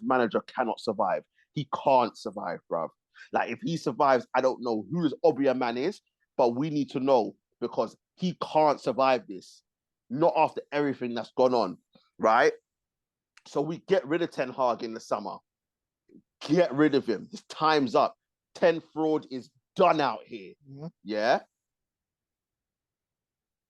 manager cannot survive. He can't survive, bruv. Like, if he survives, I don't know who this Obeah man is, but we need to know because he can't survive this. Not after everything that's gone on, right? So we get rid of Ten Hag in the summer. Get rid of him. His time's up. Ten fraud is done out here. Mm-hmm. Yeah?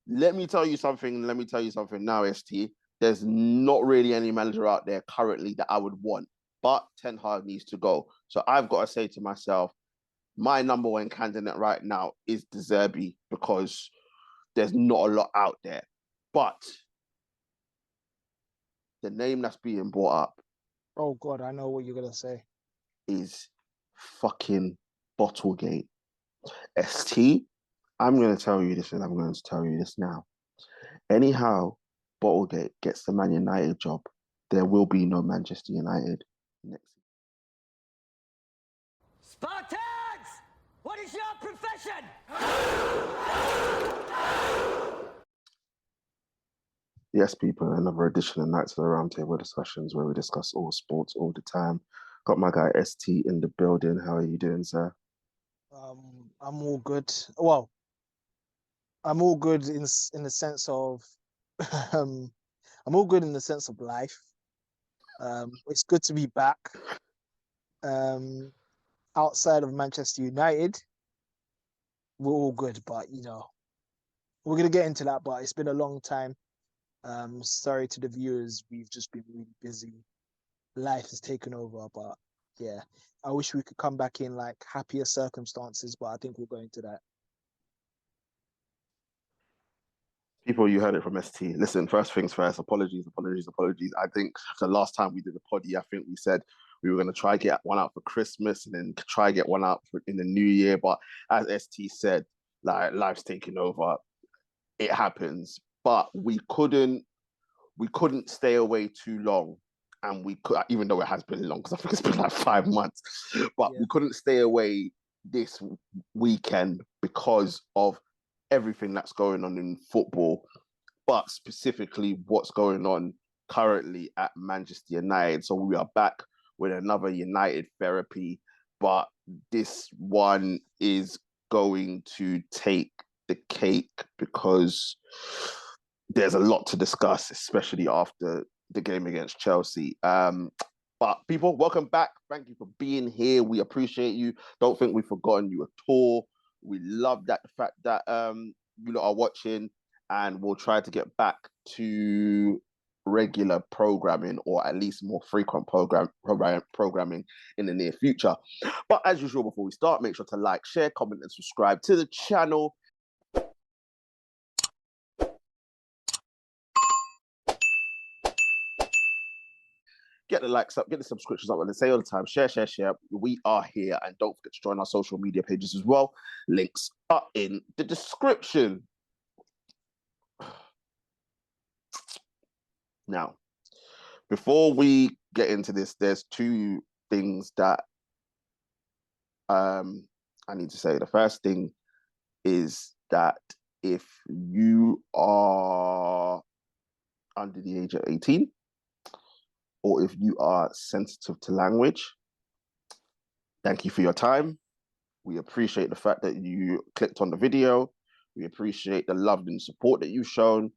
Let me tell you something now, ST. There's not really any manager out there currently that I would want, but Ten Hag needs to go. So I've got to say to myself, my number one candidate right now is De Zerbi because there's not a lot out there. But the name that's being brought up, oh God, I know what you're gonna say, is fucking Bottlegate. ST, I'm going to tell you this, and I'm going to tell you this now. Anyhow, Bottlegate gets the Man United job, there will be no Manchester United next season. Spartans! What is your profession? Yes, people, another edition of Knightz of the Roundtable discussions where we discuss all sports all the time. Got my guy ST in the building. How are you doing, sir? I'm all good. Well, I'm all good in the sense of I'm all good in the sense of life. It's good to be back. Outside of Manchester United, we're all good, but we're gonna get into that. But it's been a long time. Sorry to the viewers, we've just been really busy. Life has taken over, but yeah, I wish we could come back in like happier circumstances, but I think we'll go into that. People, you heard it from ST. Listen, first things first, apologies. I think the last time we did a poddy, I think we said we were going to try get one out for Christmas and then try get one out in the new year. But as ST said, like, life's taking over. It happens. But we couldn't stay away too long. And we could, even though it has been long, because I think it's been like 5 months, but we couldn't stay away this weekend because of everything that's going on in football, but specifically what's going on currently at Manchester United. So we are back with another United therapy, but this one is going to take the cake because there's a lot to discuss, especially after the game against Chelsea. But people, welcome back. Thank you for being here. We appreciate you. Don't think we've forgotten you at all. We love the fact that you lot are watching, and we'll try to get back to regular programming, or at least more frequent programming in the near future. But as usual, before we start, make sure to like, share, comment, and subscribe to the channel. Get the likes up, get the subscriptions up, and say all the time, share. We are here, and don't forget to join our social media pages as well. Links are in the description. Now, before we get into this, there's two things that I need to say. The first thing is that if you are under the age of 18, or if you are sensitive to language, thank you for your time. We appreciate the fact that you clicked on the video. We appreciate the love and support that you've shown,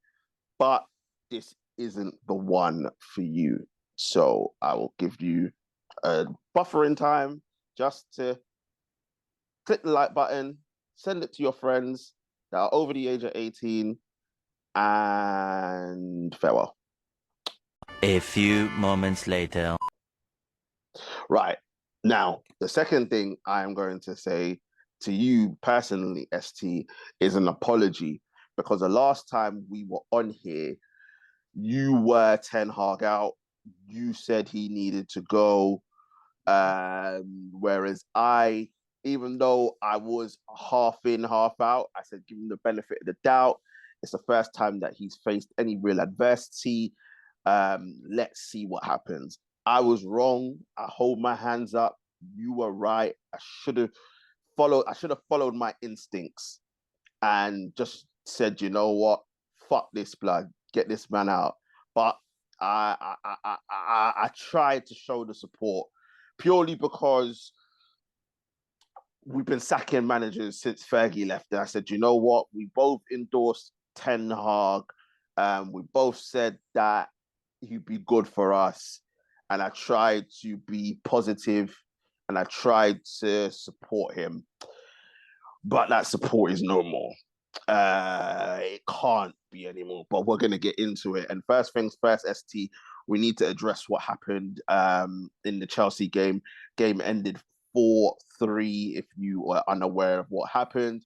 but this isn't the one for you. So I will give you a buffering time just to click the like button, send it to your friends that are over the age of 18, and farewell. A few moments later. Right. Now, the second thing I am going to say to you personally, ST, is an apology, because the last time we were on here, you were Ten Hag out. You said he needed to go. Whereas I, even though I was half in, half out, I said, give him the benefit of the doubt. It's the first time that he's faced any real adversity. Let's see what happens. I was wrong. I hold my hands up. You were right. I should have followed my instincts and just said, you know what? Fuck this, blood. Get this man out. But I tried to show the support purely because we've been sacking managers since Fergie left. And I said, you know what? We both endorsed Ten Hag. We both said that he'd be good for us. And I tried to be positive and I tried to support him. But that support is no more. It can't be anymore, but we're going to get into it. And first things first, ST, we need to address what happened in the Chelsea game. Game ended 4-3, if you were unaware of what happened.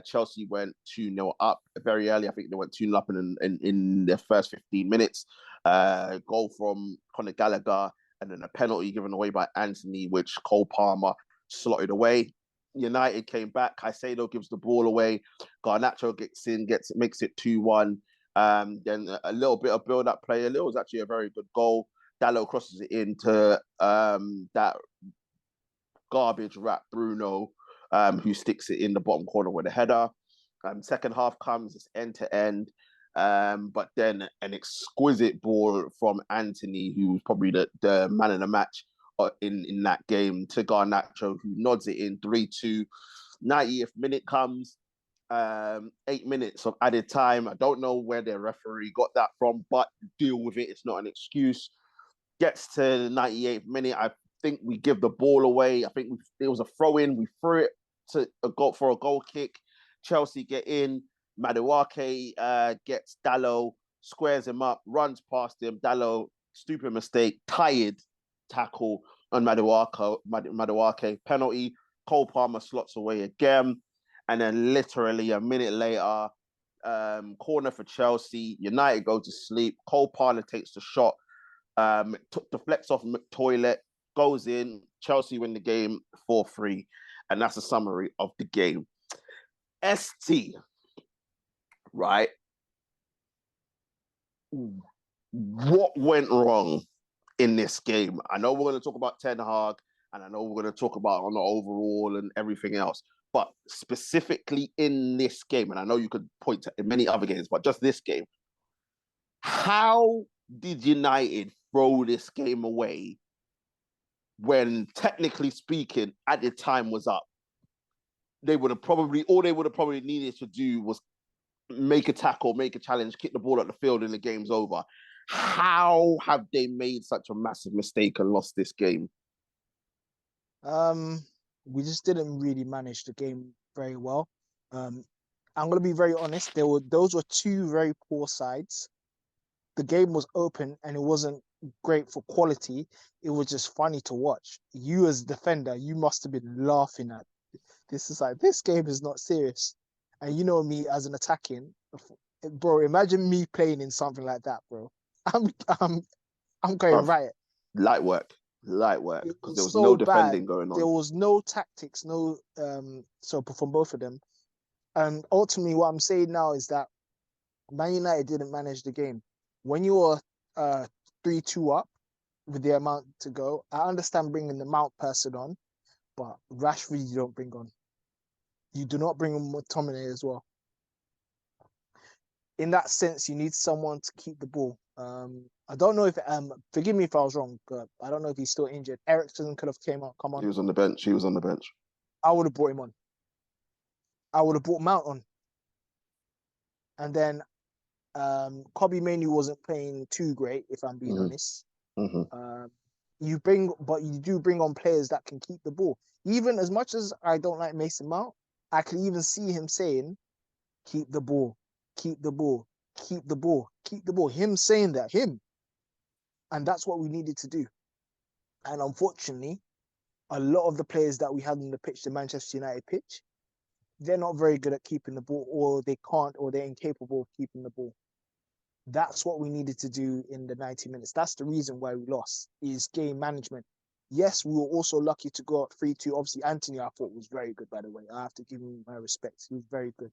Chelsea went 2-0 up very early. I think they went 2-0 up in their first 15 minutes. Goal from Conor Gallagher, and then a penalty given away by Anthony, which Cole Palmer slotted away. United came back. Caicedo gives the ball away. Garnacho gets in, makes it 2-1. Then a little bit of build-up play. It was actually a very good goal. Dalot crosses it into that garbage rat Bruno, who sticks it in the bottom corner with a header. Second half comes, it's end-to-end. But then an exquisite ball from Anthony, who was probably the man of the match in that game, to Garnacho, who nods it in 3-2. 90th minute comes, 8 minutes of added time. I don't know where the referee got that from, but deal with it. It's not an excuse. Gets to the 98th minute. I think we give the ball away. I think it was a throw-in. We threw it for a goal kick. Chelsea get in. Madueke gets Dalot, squares him up, runs past him. Dalot, stupid mistake, tired tackle on Madueke, penalty. Cole Palmer slots away again. And then literally a minute later, corner for Chelsea. United go to sleep. Cole Palmer takes the shot, deflects off toilet, goes in. Chelsea win the game 4-3. And that's a summary of the game. ST, right? What went wrong in this game? I know we're going to talk about Ten Hag, and I know we're going to talk about on the overall and everything else, but specifically in this game, and I know you could point to many other games, but just this game, how did United throw this game away when, technically speaking, at the time was up? All they would have probably needed to do was make a tackle, make a challenge, kick the ball at the field, and the game's over. How have they made such a massive mistake and lost this game? We just didn't really manage the game very well. I'm gonna be very honest. Those were two very poor sides. The game was open and it wasn't great for quality. It was just funny to watch. You as a defender, you must have been laughing at this. Is like, this game is not serious. And you know me as an attacking, bro. Imagine me playing in something like that, bro. I'm going riot. Light work, because there was so no defending going on. There was no tactics, so from both of them. And ultimately, what I'm saying now is that Man United didn't manage the game. When you were 3-2 up with the amount to go, I understand bringing the Mount person on, but Rashford you don't bring on. You do not bring on McTominay as well. In that sense, you need someone to keep the ball. I don't know if forgive me if I was wrong, but I don't know if he's still injured. Ericsson could have come on. He was on the bench. I would have brought him on. I would have brought Mount on. And then Kobbie Mainoo wasn't playing too great, if I'm being honest. Mm-hmm. You do bring on players that can keep the ball. Even as much as I don't like Mason Mount, I can even see him saying, keep the ball, keep the ball, keep the ball, keep the ball. Him saying that, him. And that's what we needed to do. And unfortunately, a lot of the players that we had on the pitch, the Manchester United pitch, they're not very good at keeping the ball, or they can't, or they're incapable of keeping the ball. That's what we needed to do in the 90 minutes. That's the reason why we lost, is game management. Yes, we were also lucky to go up 3-2. Obviously, Anthony, I thought, was very good, by the way. I have to give him my respects. He was very good.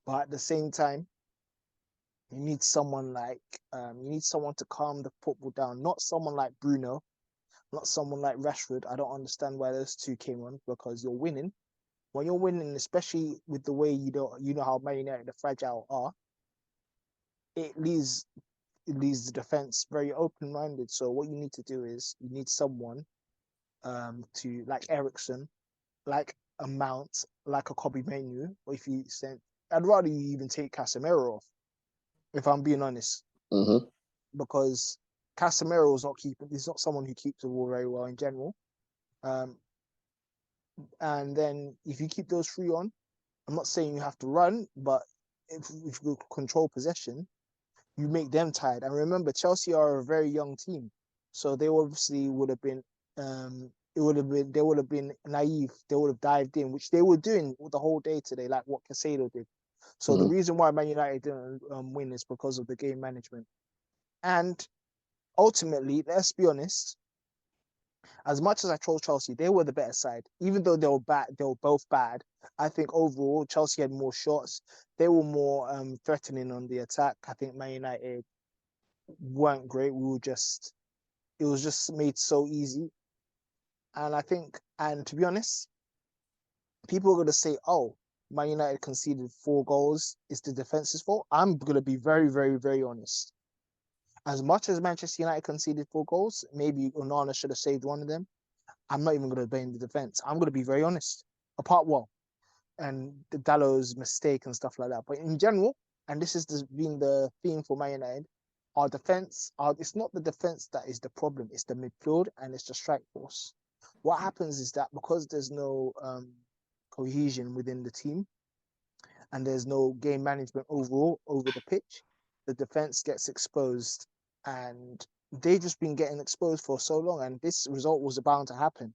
But at the same time, you need someone to calm the football down. Not someone like Bruno, not someone like Rashford. I don't understand why those two came on, because you're winning. When you're winning, especially with the way you know how Man United, the fragile are, it leaves it leaves the defense very open-minded. So what you need to do is you need someone to like Ericsson, like a Mount, like a Kobe Menu, or if you send, I'd rather you even take Casemiro off, if I'm being honest, because Casemiro is not keeping. He's not someone who keeps the ball very well in general. And then if you keep those three on, I'm not saying you have to run, but if you control possession, you make them tired. And remember, Chelsea are a very young team, so they obviously would have been. They would have been naive. They would have dived in, which they were doing the whole day today, like what Casado did. So the reason why Man United didn't win is because of the game management. And ultimately, let's be honest, as much as I troll Chelsea, they were the better side. Even though they were bad, they were both bad. I think overall, Chelsea had more shots. They were more threatening on the attack. I think Man United weren't great. It was just made so easy. And I think, and to be honest, people are going to say, oh, Man United conceded 4 goals. It's the defense's fault. I'm going to be very, very, very honest. As much as Manchester United conceded 4 goals, maybe Onana should have saved one of them. I'm not even going to blame the defense. I'm going to be very honest. And the Dallow's mistake and stuff like that. But in general, and this has been the theme for Man United, our defense, it's not the defense that is the problem. It's the midfield and it's the strike force. What happens is that because there's no cohesion within the team and there's no game management overall over the pitch, the defense gets exposed, and they've just been getting exposed for so long, and this result was bound to happen.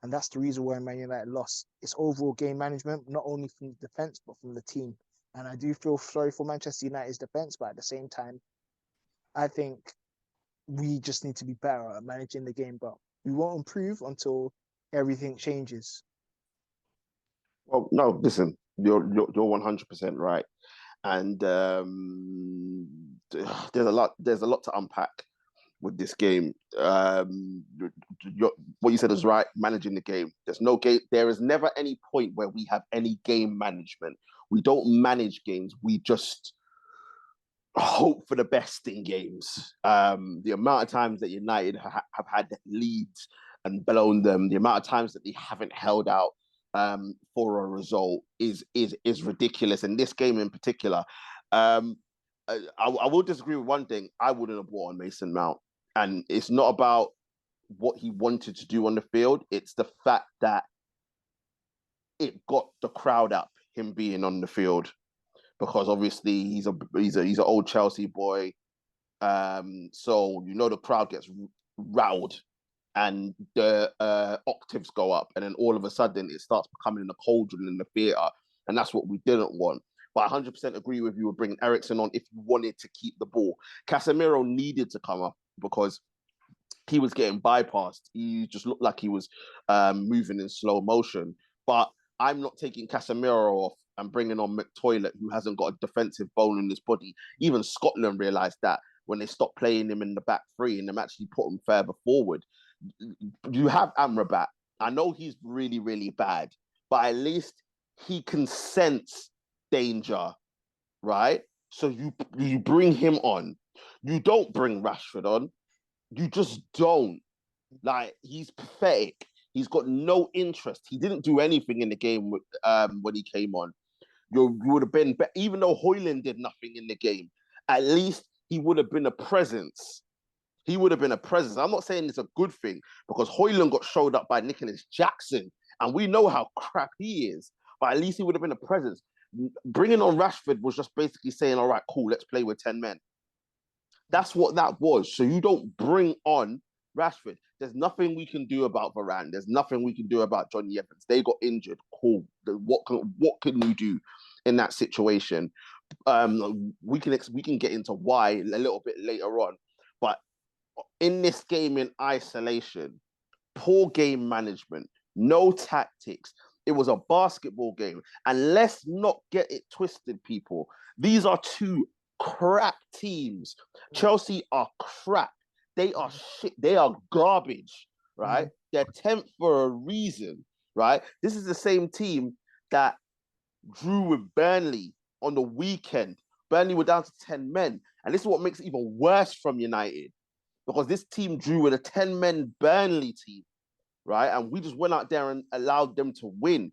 And that's the reason why Man United lost. It's overall game management, not only from the defense, but from the team. And I do feel sorry for Manchester United's defense, but at the same time, I think we just need to be better at managing the game, but we won't improve until everything changes. Well, no, listen, you're 100% right, and there's a lot to unpack with this game. What you said is right. Managing the game. There's no game. There is never any point where we have any game management. We don't manage games. We just hope for the best in games. The amount of times that United have had leads and blown them, the amount of times that they haven't held out for a result is ridiculous. And this game in particular, I will disagree with one thing. I wouldn't have brought on Mason Mount, and it's not about what he wanted to do on the field. It's the fact that it got the crowd up, him being on the field, because obviously he's an old Chelsea boy. So the crowd gets riled and the octaves go up, and then all of a sudden it starts becoming a cauldron in the theatre, and that's what we didn't want. But I 100% agree with you with bringing Ericsson on if you wanted to keep the ball. Casemiro needed to come up because he was getting bypassed. He just looked like he was moving in slow motion. But I'm not taking Casemiro off and bringing on McToilet, who hasn't got a defensive bone in his body. Even Scotland realised that when they stopped playing him in the back three and them actually put him further forward. You have Amrabat. I know he's really, really bad, but at least he can sense danger, right? So you bring him on. You don't bring Rashford on. You just don't. Like, he's pathetic. He's got no interest. He didn't do anything in the game when he came on. You would have been, even though Højlund did nothing in the game, at least he would have been a presence. He would have been a presence. I'm not saying it's a good thing because Højlund got showed up by Nicholas Jackson, and we know how crap he is. But at least he would have been a presence. Bringing on Rashford was just basically saying, all right, cool, let's play with 10 men. That's what that was. So you don't bring on Rashford. There's nothing we can do about Varane. There's nothing we can do about Johnny Evans. They got injured. Cool. What can you do in that situation? We can get into why a little bit later on. But in this game in isolation, poor game management, no tactics. It was a basketball game. And let's not get it twisted, people. These are two crap teams. Chelsea are crap. They are shit. They are garbage, right? They're 10th for a reason, right? This is the same team that drew with Burnley on the weekend. Burnley were down to 10 men, And this is what makes it even worse from United, because this team drew with a 10-man Burnley team, right? And we just went out there and allowed them to win.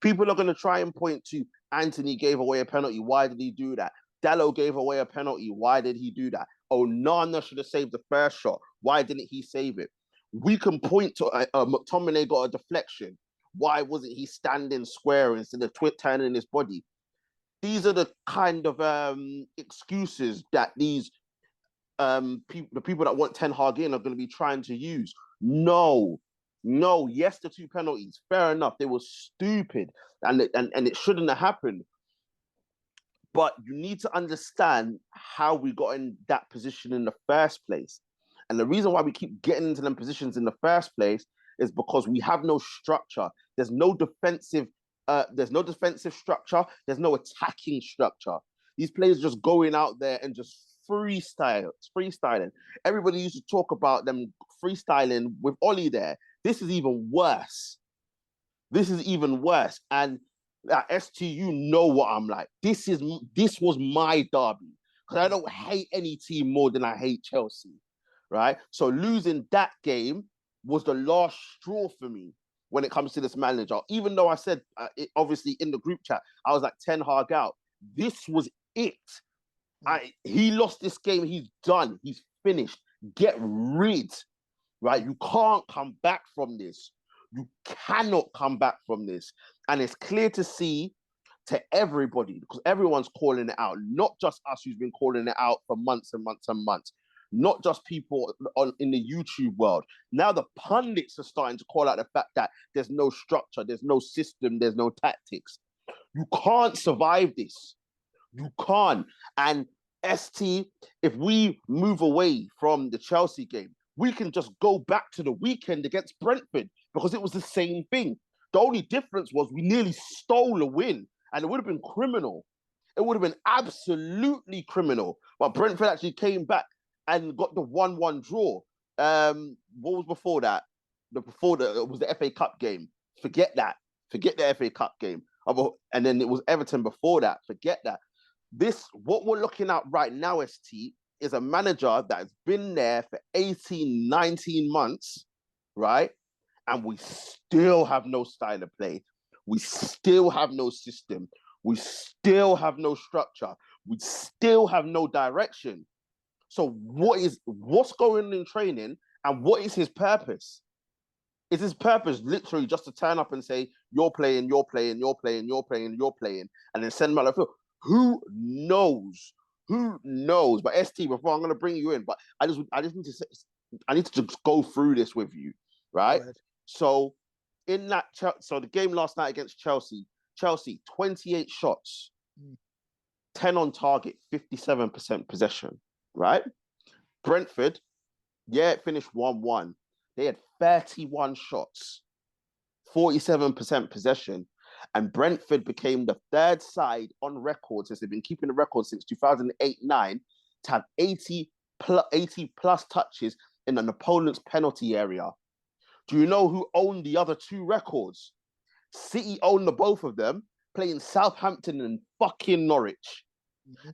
People are going to try and point to Anthony gave away a penalty. Why did he do that? Dallo gave away a penalty. Why did he do that? Oh, Nana should have saved the first shot. Why didn't he save it? We can point to McTominay got a deflection. Why wasn't he standing square instead of turning his body? These are the kind of excuses that these the people that want Ten Hag in are going to be trying to use. No, yes, the 2 penalties, fair enough, they were stupid, and it shouldn't have happened. But you need to understand how we got in that position in the first place. And the reason why we keep getting into them positions in the first place is because we have no structure. There's no defensive structure. There's no attacking structure. These players just going out there and just freestyling. Everybody used to talk about them freestyling with Ollie there. This is even worse. And at ST, you know what I'm like. This was my derby, because I don't hate any team more than I hate Chelsea, right? So losing that game was the last straw for me when it comes to this manager. Even though I said, obviously in the group chat, I was like 10 hard out. This was it. He lost this game. He's done. He's finished. Get rid, right? You can't come back from this. You cannot come back from this. And it's clear to see to everybody, because everyone's calling it out, not just us who's been calling it out for months and months and months, not just people in the YouTube world. Now the pundits are starting to call out the fact that there's no structure, there's no system, there's no tactics. You can't survive this. You can't. And ST, if we move away from the Chelsea game, we can just go back to the weekend against Brentford, because it was the same thing. The only difference was we nearly stole a win, and it would have been criminal. It would have been absolutely criminal. But Brentford actually came back and got the 1-1 draw. What was before that? It was the FA Cup game. Forget that. Forget the FA Cup game. And then it was Everton before that. Forget that. What we're looking at right now, ST, is a manager that has been there for 18, 19 months, right? And we still have no style of play. We still have no system. We still have no structure. We still have no direction. So what's going on in training, and what is his purpose? Is his purpose literally just to turn up and say, you're playing, you're playing, you're playing, you're playing, you're playing, and then send him out of the field? Who knows? Who knows? But ST, before I'm going to bring you in, but I just need to say, I need to just go through this with you, right? So the game last night against Chelsea, 28 shots, 10 on target, 57% possession, right? Brentford, it finished 1-1. They had 31 shots, 47% possession, and Brentford became the third side on record, since they've been keeping the record since 2008-9, to have 80 plus touches in an opponent's penalty area. Do you know who owned the other 2 records? City owned the both of them, playing Southampton and fucking Norwich.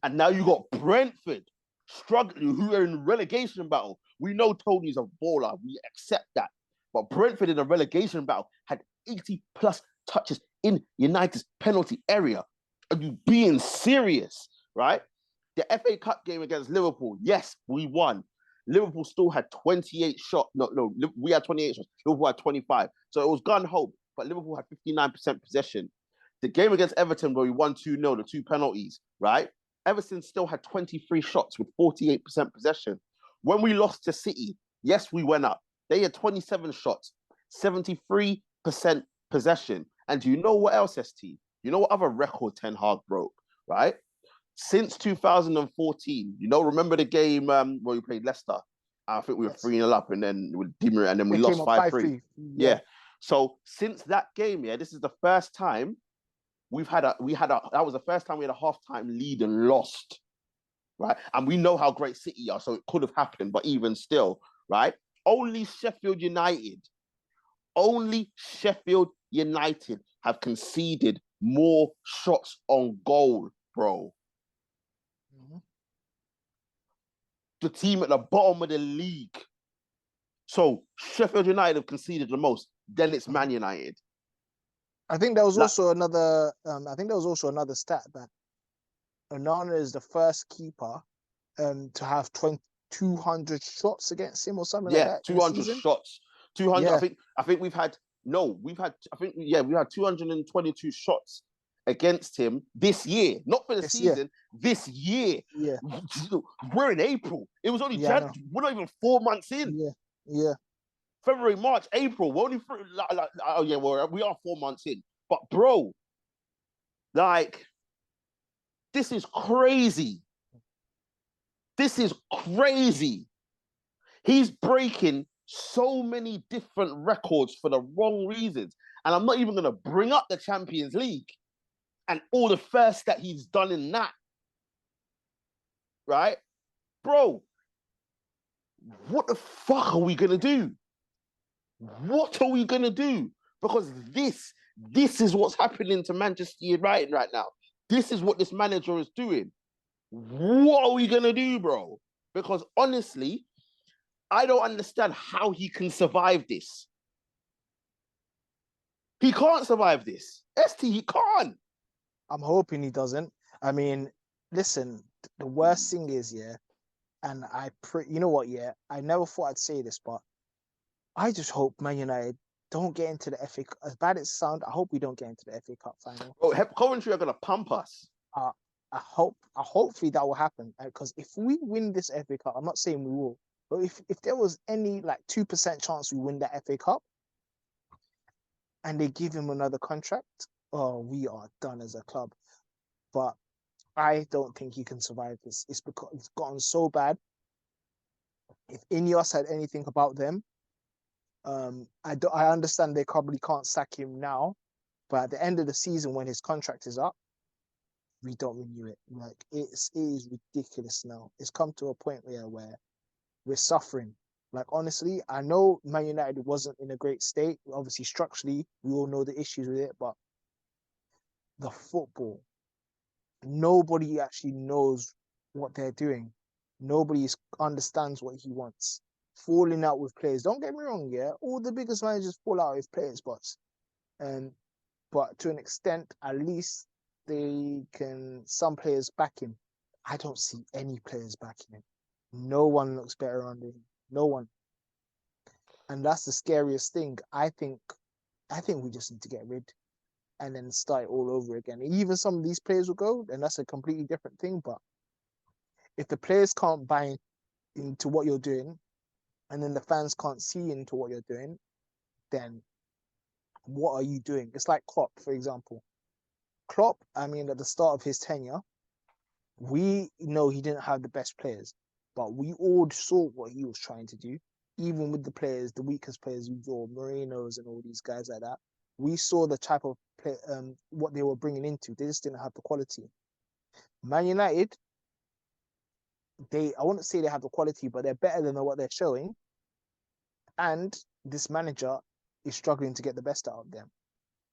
And now you got Brentford struggling, who are in relegation battle. We know Tony's a baller. We accept that. But Brentford in a relegation battle had 80 plus touches in United's penalty area. Are you being serious, right? The FA Cup game against Liverpool, yes, we won. Liverpool still had 28 shots. No, we had 28 shots. Liverpool had 25. So it was gun-ho, but Liverpool had 59% possession. The game against Everton, where we won 2-0, the 2 penalties, right? Everton still had 23 shots with 48% possession. When we lost to City, yes, we went up. They had 27 shots, 73% possession. And do you know what else, ST? You know what other record Ten Hag broke, right? Since 2014, remember the game where we played Leicester? I think we were 3-0 up, and then with Dimmer, and then we lost 5-3. Yeah. So since that game, this is the first time that was the first time we had a halftime lead and lost, right? And we know how great City are, so it could have happened, but even still, right? Only Sheffield United have conceded more shots on goal, bro. the team at the bottom of the league. So Sheffield United have conceded the most. Then it's Man United. I think there was also another. I think there was also another stat that Onana is the first keeper to have 200 shots against him or something like that. 200 shots. 200. Yeah. I think we've had 222 shots against him this year, not for the season. This year. Yeah. We're in April. It was only January. We're not even 4 months in. Yeah. February, March, April. We're only we are 4 months in. But bro, like, this is crazy. This is crazy. He's breaking so many different records for the wrong reasons. And I'm not even going to bring up the Champions League and all the first that he's done in that. Right? Bro, what the fuck are we going to do? What are we going to do? Because this is what's happening to Manchester United right now. This is what this manager is doing. What are we going to do, bro? Because honestly, I don't understand how he can survive this. He can't survive this. ST, he can't. I'm hoping he doesn't. I mean, listen, the worst thing is, and you know what, I never thought I'd say this, but I just hope Man United don't get into the FA Cup. As bad as it sounds, I hope we don't get into the FA Cup final. Oh, Coventry are going to pump us. Hopefully that will happen. Because if we win this FA Cup, I'm not saying we will, but if there was any like 2% chance we win that FA Cup and they give him another contract, we are done as a club. But I don't think he can survive this. It's because it's gotten so bad. If Ineos had anything about them, I understand they probably can't sack him now, but at the end of the season when his contract is up, we don't renew it. Like it is ridiculous now. It's come to a point where we're suffering. Like honestly, I know Man United wasn't in a great state. Obviously, structurally, we all know the issues with it, but the football, nobody actually knows what they're doing. Nobody understands what he wants. Falling out with players. Don't get me wrong, all the biggest managers fall out with players, but to an extent, at least some players back him. I don't see any players backing him. No one looks better under him. No one. And that's the scariest thing. I think we just need to get rid and then start all over again. Even some of these players will go, then that's a completely different thing. But if the players can't buy into what you're doing, and then the fans can't see into what you're doing, then what are you doing? It's like Klopp, for example. Klopp, I mean, at the start of his tenure, we know he didn't have the best players, but we all saw what he was trying to do. Even with the players, the weakest players, we saw Mourinho's and all these guys like that. We saw the type of play, what they were bringing into. They just didn't have the quality. Man United, I wouldn't say they have the quality, but they're better than what they're showing. And this manager is struggling to get the best out of them.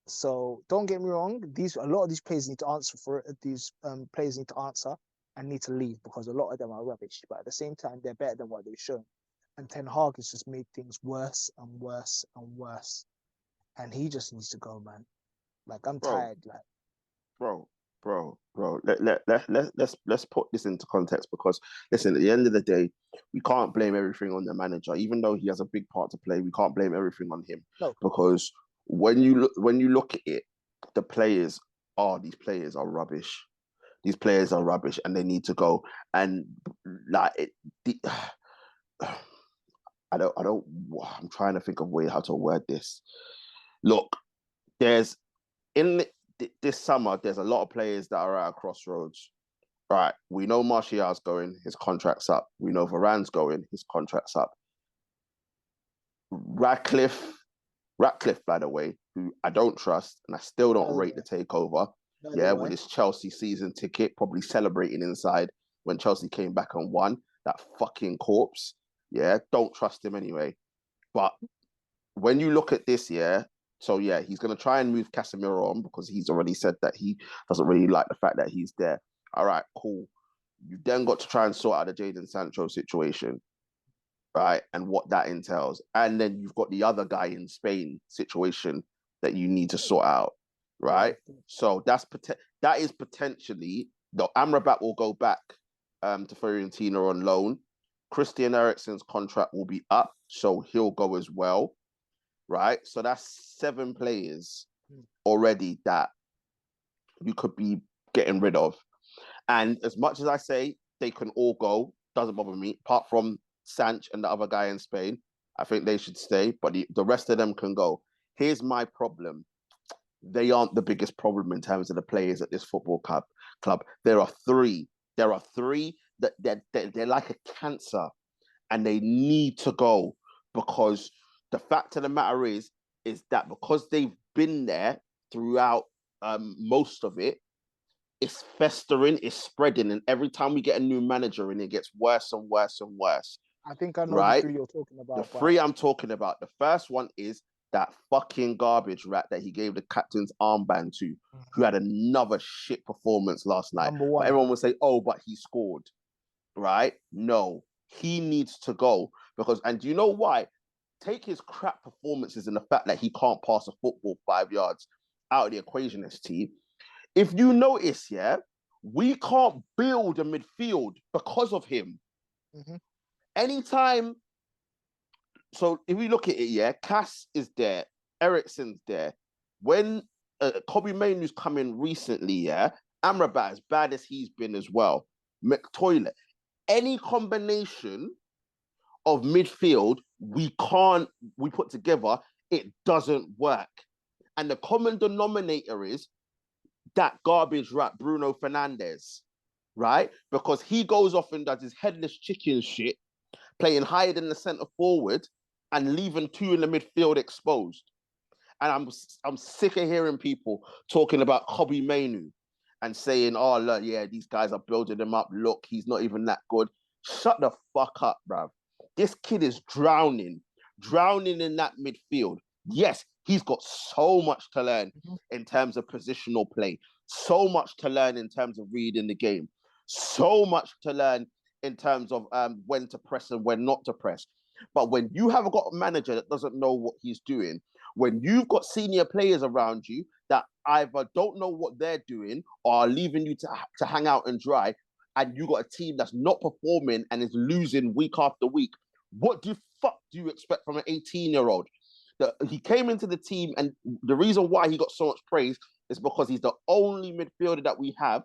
So don't get me wrong. A lot of these players need to answer for it. These players need to answer and need to leave because a lot of them are rubbish. But at the same time, they're better than what they've shown. And Ten Hag has just made things worse and worse and worse. And he just needs to go, man. Like I'm tired. Like, bro. Let's put this into context because listen, at the end of the day, we can't blame everything on the manager, even though he has a big part to play. We can't blame everything on him because when you look at it, these players are rubbish. These players are rubbish, and they need to go. And like I'm trying to think of how to word this. Look, this summer, there's a lot of players that are at a crossroads. Right, we know Martial's going, his contract's up. We know Varane's going, his contract's up. Ratcliffe, by the way, who I don't trust, and I still don't rate the takeover. With his Chelsea season ticket, probably celebrating inside when Chelsea came back and won. That fucking corpse. Don't trust him anyway. But when you look at this, so he's going to try and move Casemiro on because he's already said that he doesn't really like the fact that he's there. All right, cool. You then got to try and sort out the Jadon Sancho situation, right? And what that entails. And then you've got the other guy in Spain situation that you need to sort out, right? So that is potentially, the Amrabat will go back to Fiorentina on loan. Christian Eriksen's contract will be up, so he'll go as well, right? So that's 7 players already that you could be getting rid of. And as much as I say they can all go, doesn't bother me, apart from Sanch and the other guy in Spain. I think they should stay, but the rest of them can go. Here's my problem. They aren't the biggest problem in terms of the players at this football club. There are 3. There are 3 that they're like a cancer, and they need to go, because the fact of the matter is that because they've been there throughout most of it, it's festering, it's spreading, and every time we get a new manager in, it gets worse and worse and worse. I think I know right? the 3 you're talking about. The 3 I'm talking about. The first one is that fucking garbage rat that he gave the captain's armband to, who had another shit performance last night. Number 1. But everyone will say, oh, but he scored, right? No, he needs to go, because, and do you know why? Take his crap performances and the fact that he can't pass a football 5 yards out of the equation, ST. If you notice, yeah, we can't build a midfield because of him. Anytime, so if we look at it, yeah, Cass is there, Eriksen's there. When Kobe Mainoo's come in recently, yeah, Amrabat, as bad as he's been as well, McToilet, any combination of midfield we put together, it doesn't work. And the common denominator is that garbage rat Bruno Fernandes, right? Because he goes off and does his headless chicken shit, playing higher than the centre forward and leaving 2 in the midfield exposed. And I'm sick of hearing people talking about Kobe Mainoo and saying, oh, look, yeah, these guys are building him up. Look, he's not even that good. Shut the fuck up, bruv. This kid is drowning in that midfield. Yes, he's got so much to learn in terms of positional play, so much to learn in terms of reading the game, so much to learn in terms of when to press and when not to press. But when you have got a manager that doesn't know what he's doing, when you've got senior players around you that either don't know what they're doing or are leaving you to hang out and dry, and you got a team that's not performing and is losing week after week, what the fuck do you expect from an 18-year-old? He came into the team, and the reason why he got so much praise is because he's the only midfielder that we have,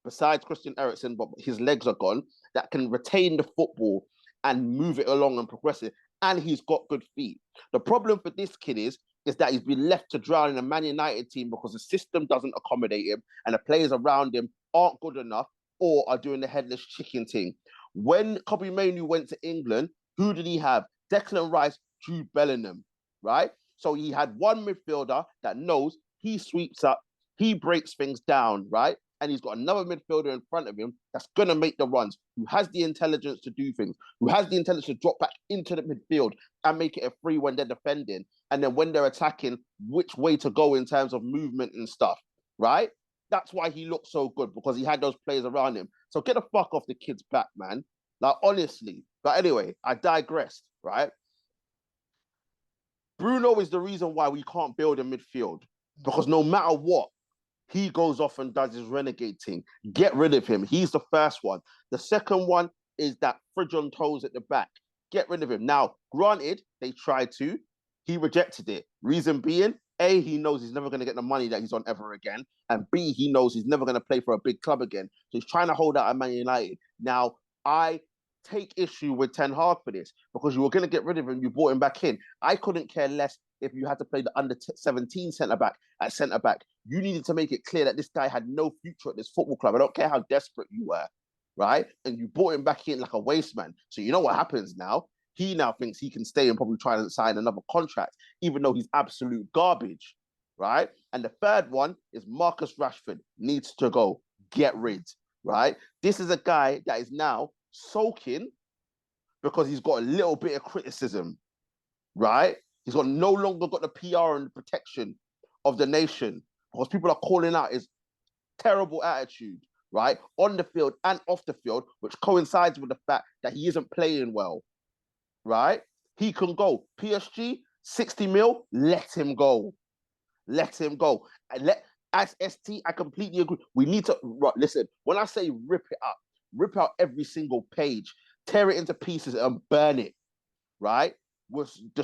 besides Christian Eriksen, but his legs are gone, that can retain the football and move it along and progress it. And he's got good feet. The problem for this kid is that he's been left to drown in a Man United team because the system doesn't accommodate him and the players around him aren't good enough or are doing the headless chicken thing. When Kobe Mainoo went to England, who did he have? Declan Rice, Jude Bellingham, right? So he had one midfielder that knows he sweeps up, he breaks things down, right? And he's got another midfielder in front of him that's going to make the runs, who has the intelligence to do things, who has the intelligence to drop back into the midfield and make it a free when they're defending. And then when they're attacking, which way to go in terms of movement and stuff, right? That's why he looked so good, because he had those players around him. So get the fuck off the kid's back, man. Like, honestly. But anyway, I digressed, right? Bruno is the reason why we can't build a midfield, because no matter what, he goes off and does his renegade thing. Get rid of him. He's the first one. The second one is that fridge on toes at the back. Get rid of him. Now, granted, they tried to. He rejected it. Reason being, A, he knows he's never going to get the money that he's on ever again. And B, he knows he's never going to play for a big club again. So he's trying to hold out at Man United. Now, I take issue with Ten Hag for this, because you were going to get rid of him. You brought him back in. I couldn't care less if you had to play the under-17 centre-back at centre-back. You needed to make it clear that this guy had no future at this football club. I don't care how desperate you were, right? And you brought him back in like a waste man. So you know what happens now? He now thinks he can stay and probably try to sign another contract, even though he's absolute garbage, right? And the third one is Marcus Rashford needs to go. Get rid, right? This is a guy that is now soaking because he's got a little bit of criticism, right? He's no longer got the PR and the protection of the nation, because people are calling out his terrible attitude, right? On the field and off the field, which coincides with the fact that he isn't playing well, right? He can go. PSG, 60 mil, let him go. Let him go. As ST, I completely agree. We need to, listen, when I say rip out every single page, tear it into pieces and burn it, right?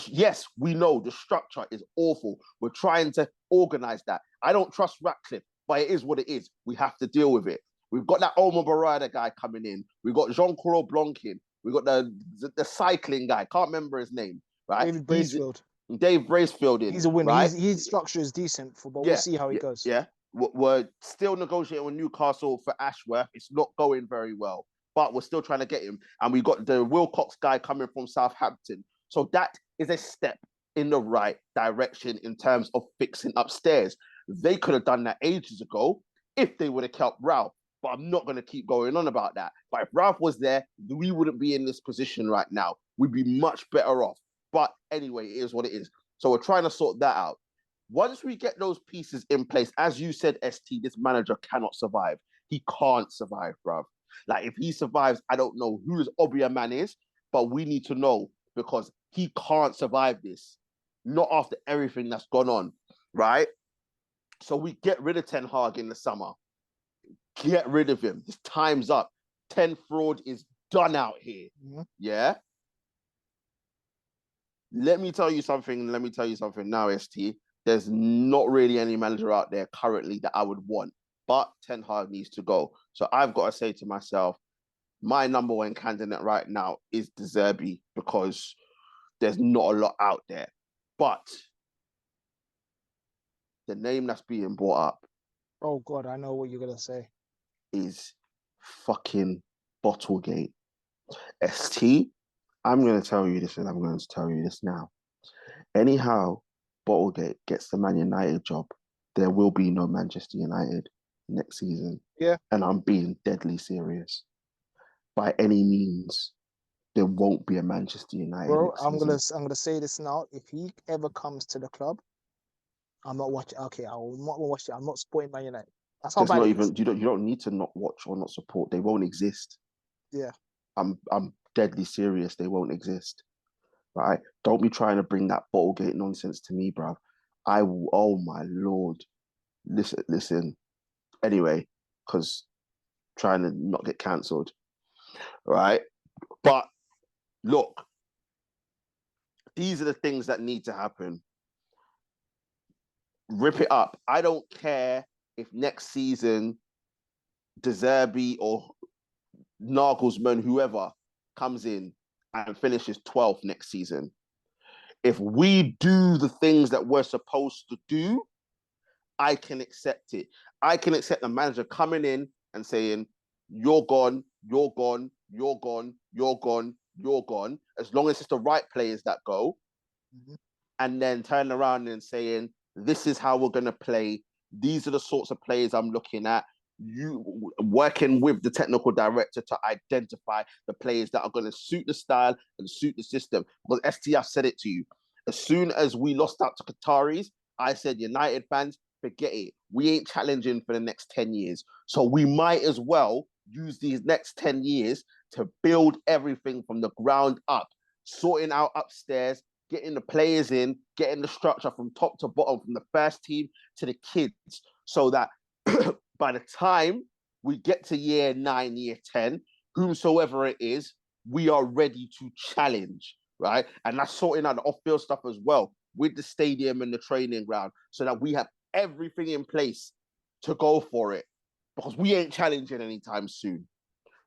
Yes, we know the structure is awful. We're trying to organize that. I don't trust Ratcliffe, but it is what it is. We have to deal with it. We've got that Omar Barada guy coming in. We've got Jean-Claude Blanquin. We've got the cycling guy. Can't remember his name, right? David Bracefield. Dave Bracefield in. He's a winner. Right? His structure is decent, but we'll see how it goes. Yeah. We're still negotiating with Newcastle for Ashworth. It's not going very well, but we're still trying to get him. And we got the Wilcox guy coming from Southampton. So that is a step in the right direction in terms of fixing upstairs. They could have done that ages ago if they would have kept Ralph. But I'm not going to keep going on about that. But if Ralph was there, we wouldn't be in this position right now. We'd be much better off. But anyway, it is what it is. So we're trying to sort that out. Once we get those pieces in place, as you said, ST, this manager cannot survive. He can't survive, bruv. Like, if he survives, I don't know who his Obia man is, but we need to know because he can't survive this. Not after everything that's gone on, right? So we get rid of Ten Hag in the summer. Get rid of him. His time's up. 10 fraud is done out here. Mm-hmm. Yeah? Let me tell you something now, ST. There's not really any manager out there currently that I would want, but Ten Hag needs to go. So I've got to say to myself, my number one candidate right now is De Zerbi because there's not a lot out there. But the name that's being brought up. Oh, God, I know what you're going to say. Is fucking Bottlegate. ST, I'm going to tell you this and I'm going to tell you this now. Anyhow, Bottlegate gets the Man United job, there will be no Manchester United next season. Yeah. And I'm being deadly serious. By any means, there won't be a Manchester United next season. I'm gonna say this now. If he ever comes to the club, I'm not watching. Okay, I will not watch it. I'm not supporting Man United. That's how bad it is. You don't need to not watch or not support. They won't exist. Yeah. I'm deadly serious. They won't exist. Right? Don't be trying to bring that Bottlegate nonsense to me, bruv. I will, oh my Lord. Listen. Anyway, because trying to not get cancelled. Right? But look, these are the things that need to happen. Rip it up. I don't care if next season De Zerbi or Nagelsmann, whoever, comes in and finishes 12th next season. If we do the things that we're supposed to do, I can accept it. I can accept the manager coming in and saying, you're gone, you're gone, you're gone, you're gone, you're gone, as long as it's the right players that go, and then turn around and saying, this is how we're going to play. These are the sorts of players I'm looking at. You working with the technical director to identify the players that are going to suit the style and suit the system. Because STF said it to you. As soon as we lost out to Qataris, I said, United fans, forget it. We ain't challenging for the next 10 years. So we might as well use these next 10 years to build everything from the ground up, sorting out upstairs, getting the players in, getting the structure from top to bottom, from the first team to the kids, so that by the time we get to year 9, year 10, whomsoever it is, we are ready to challenge, right? And that's sorting out the off-field stuff as well, with the stadium and the training ground, so that we have everything in place to go for it. Because we ain't challenging anytime soon.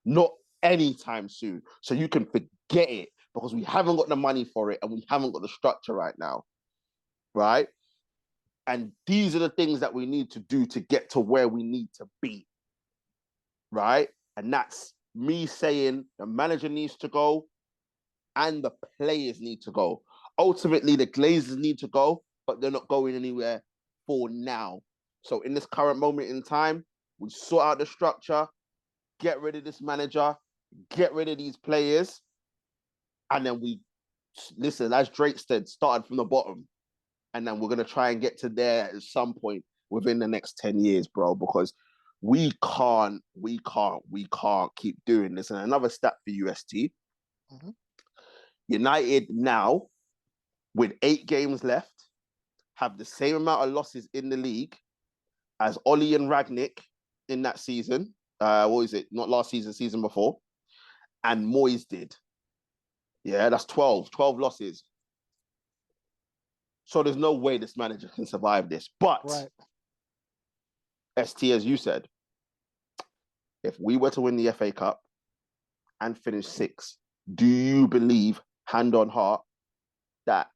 Not anytime soon. So you can forget it, because we haven't got the money for it and we haven't got the structure right now, right? And these are the things that we need to do to get to where we need to be, right? And that's me saying the manager needs to go and the players need to go. Ultimately, the Glazers need to go, but they're not going anywhere for now. So in this current moment in time, we sort out the structure, get rid of this manager, get rid of these players, and then we, listen, as Drake said, started from the bottom. And then we're going to try and get to there at some point within the next 10 years, bro, because we can't keep doing this. And another stat for UST: United now, with 8 games left, have the same amount of losses in the league as Ollie and Ragnick in that season. What is it? Not last season, season before. And Moyes did. Yeah, that's 12 losses. So there's no way this manager can survive this. But, ST, as you said, if we were to win the FA Cup and finish 6th, do you believe, hand on heart, that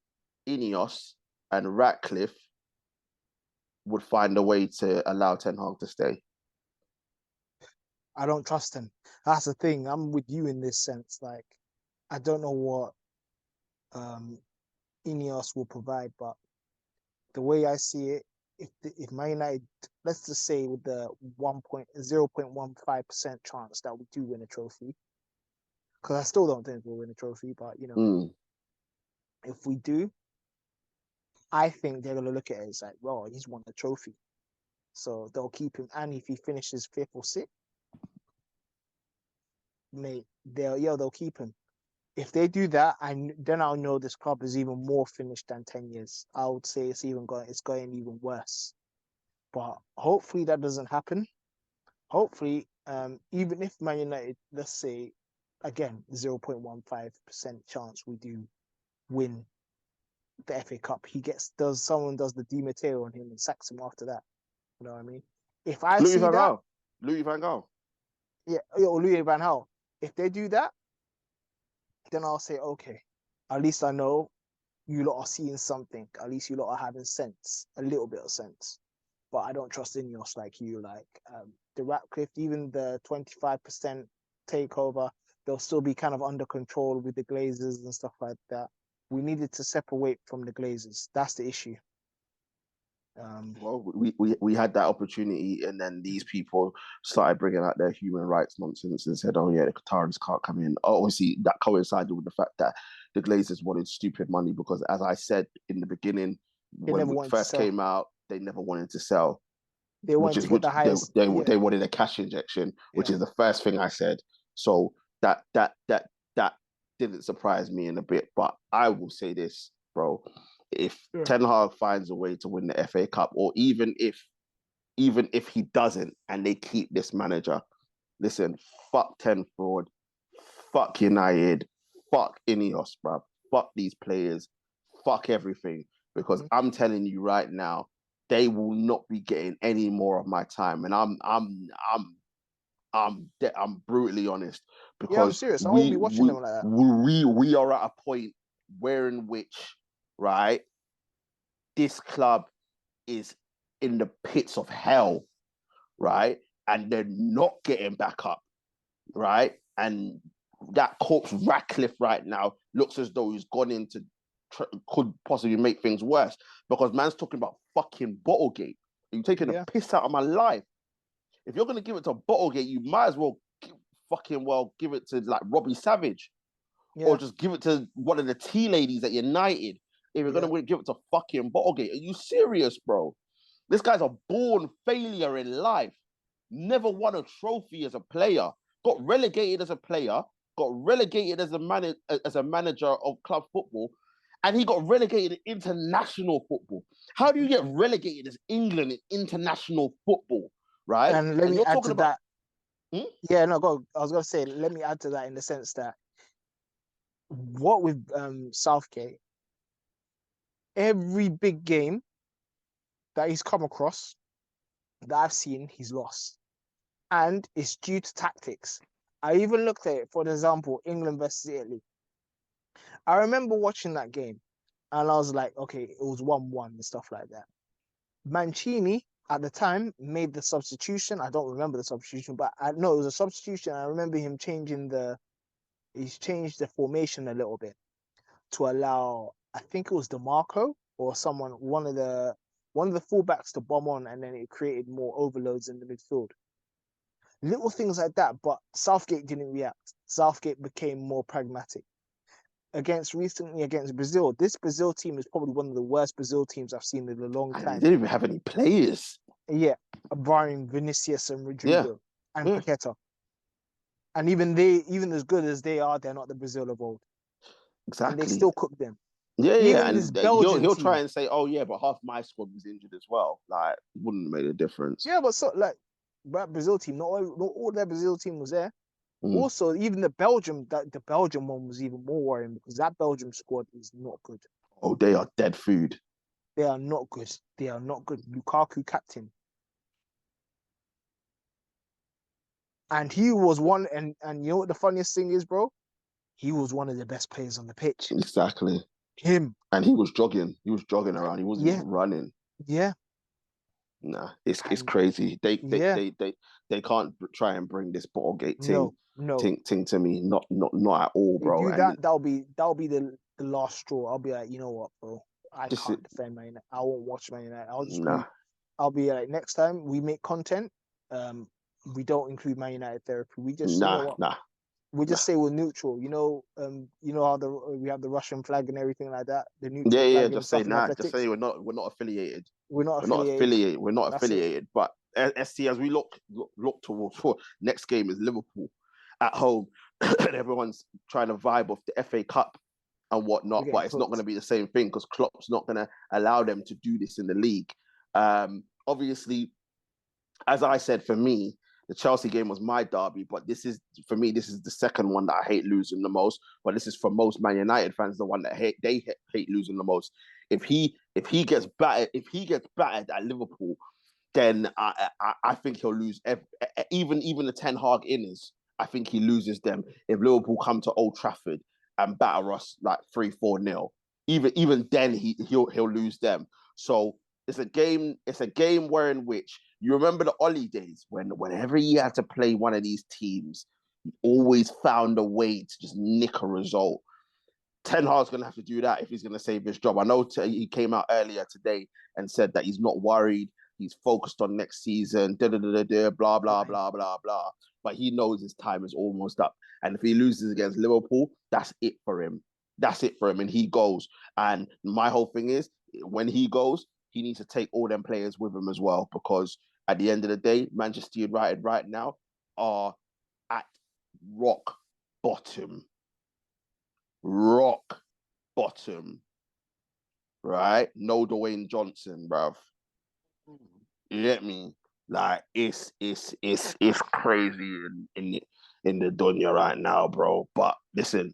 Ineos and Ratcliffe would find a way to allow Ten Hag to stay? I don't trust him. That's the thing. I'm with you in this sense. Like, I don't know what Ineos will provide, but the way I see it, if Man United, let's just say with the 0.15% chance that we do win a trophy, because I still don't think we'll win a trophy, but if we do, I think they're gonna look at it as like, well, he's won the trophy, so they'll keep him. And if he finishes 5th or 6th, mate, they'll keep him. If they do that, then I'll know this club is even more finished than 10 years. I would say it's going even worse. But hopefully that doesn't happen. Hopefully, even if Man United, let's say, again, 0.15% chance we do win the FA Cup, someone does the Di Matteo on him and sacks him after that. You know what I mean? If I Louis see Van that, Gaal. Louis Van Gaal. Yeah, or Louis Van Gaal. If they do that, then I'll say, okay, at least I know you lot are seeing something. At least you lot are having sense, a little bit of sense. But I don't trust Ineos like you. Like the Ratcliffe, even the 25% takeover, they'll still be kind of under control with the Glazers and stuff like that. We needed to separate from the Glazers. That's the issue. Well, we had that opportunity, and then these people started bringing out their human rights nonsense and said, "Oh yeah, the Qataris can't come in." Obviously, that coincided with the fact that the Glazers wanted stupid money because, as I said in the beginning, when we first came out, they never wanted to sell. They wanted to get the highest. They wanted a cash injection, which is the first thing I said. So that didn't surprise me in a bit. But I will say this, bro. If Ten Hag finds a way to win the FA Cup, or even if he doesn't and they keep this manager, listen, fuck 10 fraud, fuck United, fuck Ineos, bruv, fuck these players, fuck everything. Because I'm telling you right now, they will not be getting any more of my time. And I'm brutally honest, because I'm serious. I won't be watching them like that. We are at a point in which, right, this club is in the pits of hell, right? And they're not getting back up, right? And that corpse Ratcliffe right now looks as though he's gone into, could possibly make things worse, because man's talking about fucking Bottlegate. You're taking a piss out of my life. If you're going to give it to Bottlegate, you might as well give it to like Robbie Savage, or just give it to one of the tea ladies at United. If you're going to give it to fucking Bottlegate, are you serious, bro? This guy's a born failure in life. Never won a trophy as a player. Got relegated as a player. Got relegated as a manager of club football. And he got relegated in international football. How do you get relegated as England in international football, right? And let me add to that. Yeah, no, go. I was going to say, let me add to that in the sense that what with Southgate, every big game that he's come across that I've seen, he's lost. And it's due to tactics. I even looked at it, for example, England versus Italy. I remember watching that game and I was like, okay, it was 1-1 and stuff like that. Mancini at the time made the substitution. I don't remember the substitution, but I know it was a substitution. I remember him he's changed the formation a little bit to allow, I think it was DeMarco or someone, one of the fullbacks to bomb on, and then it created more overloads in the midfield. Little things like that, but Southgate didn't react. Southgate became more pragmatic. Recently against Brazil, this Brazil team is probably one of the worst Brazil teams I've seen in a long time. They didn't even have any players. Yeah, barring Vinicius and Yeah, Rodrigo and yeah, Paqueta. And even as good as they are, they're not the Brazil of old. And they exactly. still cook them. Yeah, yeah, Even this and Belgian he'll try team. and say, "Oh yeah, but half my squad was injured as well." Like, wouldn't have made a difference. Yeah, but so like that Brazil team, not all their Brazil team was there. Mm. Also, even the Belgium one was even more worrying because that Belgium squad is not good. Oh, they are dead food. They are not good. They are not good. Lukaku captain. And he was one and you know what the funniest thing is, bro? He was one of the best players on the pitch. Exactly. Him. And he was jogging. He was jogging around. He wasn't Yeah. even running. Yeah. Nah, it's And crazy. yeah. They can't try and bring this Bottlegate No. No. ting to me. Not at all, They bro. do And that, that'll be the last straw. I'll be like, you know what, bro? I just can't defend Man United. I won't watch Man United. nah, I'll be like, next time we make content, we don't include Man United therapy. We just, you know what? nah. We just say we're neutral. You know how we have the Russian flag and everything like that, the Yeah, neutral yeah. flag and Just say stuff in nah. Just say athletics. we're not affiliated. We're not We're not affiliated. affiliated. We're not That's it. affiliated. But SC, as we look towards next game is Liverpool at home, and everyone's trying to vibe off the FA Cup and We're whatnot. getting But it's not going cooked. to be the same thing because Klopp's not going to allow them to do this in the league. Obviously, as I said, for me, the Chelsea game was my derby, but this is the second one that I hate losing the most. But this is for most Man United fans the one that hate losing the most. If he gets battered at Liverpool, then I think he'll lose even the Ten Hag inners. I think he loses them if Liverpool come to Old Trafford and batter us like 3-4-0. Even then he'll lose them. So it's a game where in which you remember the Ollie days whenever he had to play one of these teams, he always found a way to just nick a result. Ten Hag's going to have to do that if he's going to save his job. I know he came out earlier today and said that he's not worried. He's focused on next season, blah, blah, blah, blah, blah, blah. But he knows his time is almost up. And if he loses against Liverpool, that's it for him. That's it for him. And he goes. And my whole thing is, when he goes, he needs to take all them players with him as well. Because at the end of the day, Manchester United right now are at rock bottom. Rock bottom, right? No Dwayne Johnson, bruv. You get me? Like it's crazy in the dunya right now, bro. But listen,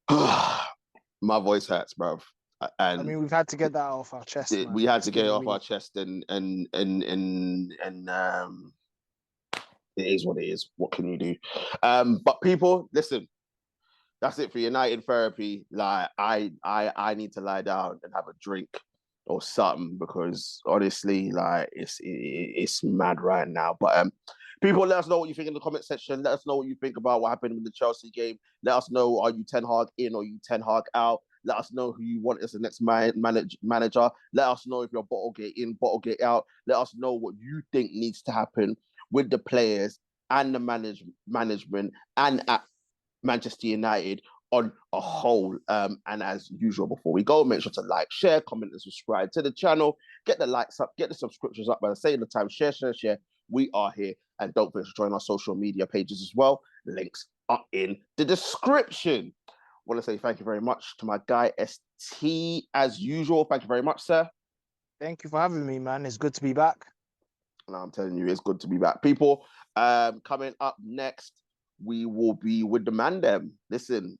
my voice hurts, bruv. I And mean, we've had to get that off our chest, man. we had It's to get been it a off our really chest, and it is what it is. What can you do? But people, listen. That's it for United therapy. Like I need to lie down and have a drink or something because honestly, like it's mad right now. But people, let us know what you think in the comment section. Let us know what you think about what happened with the Chelsea game. Let us know, are you Ten Hag in or you Ten Hag out? Let us know who you want as the next manager. Let us know if you're Bottlegate in, Bottlegate out. Let us know what you think needs to happen with the players and the management and at Manchester United on a whole. And as usual, before we go, make sure to like, share, comment, and subscribe to the channel. Get the likes up, get the subscriptions up by the same time. Share. We are here. And don't forget to join our social media pages as well. Links are in the description. I want to say thank you very much to my guy, ST, as usual. Thank you very much, sir. Thank you for having me, man. It's good to be back. And I'm telling you, it's good to be back. People, coming up next, we will be with the man them. Listen,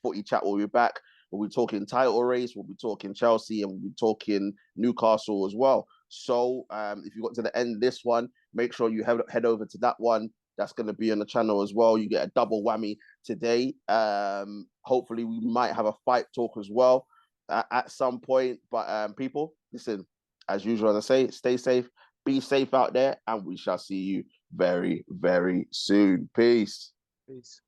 Footy Chat will be back. We'll be talking title race, we'll be talking Chelsea, and we'll be talking Newcastle as well. So if you got to the end of this one, make sure you head over to that one. That's going to be on the channel as well. You get a double whammy today. Hopefully, we might have a fight talk as well at some point. But people, listen, as usual, as I say, stay safe, be safe out there, and we shall see you very, very soon. Peace. Peace.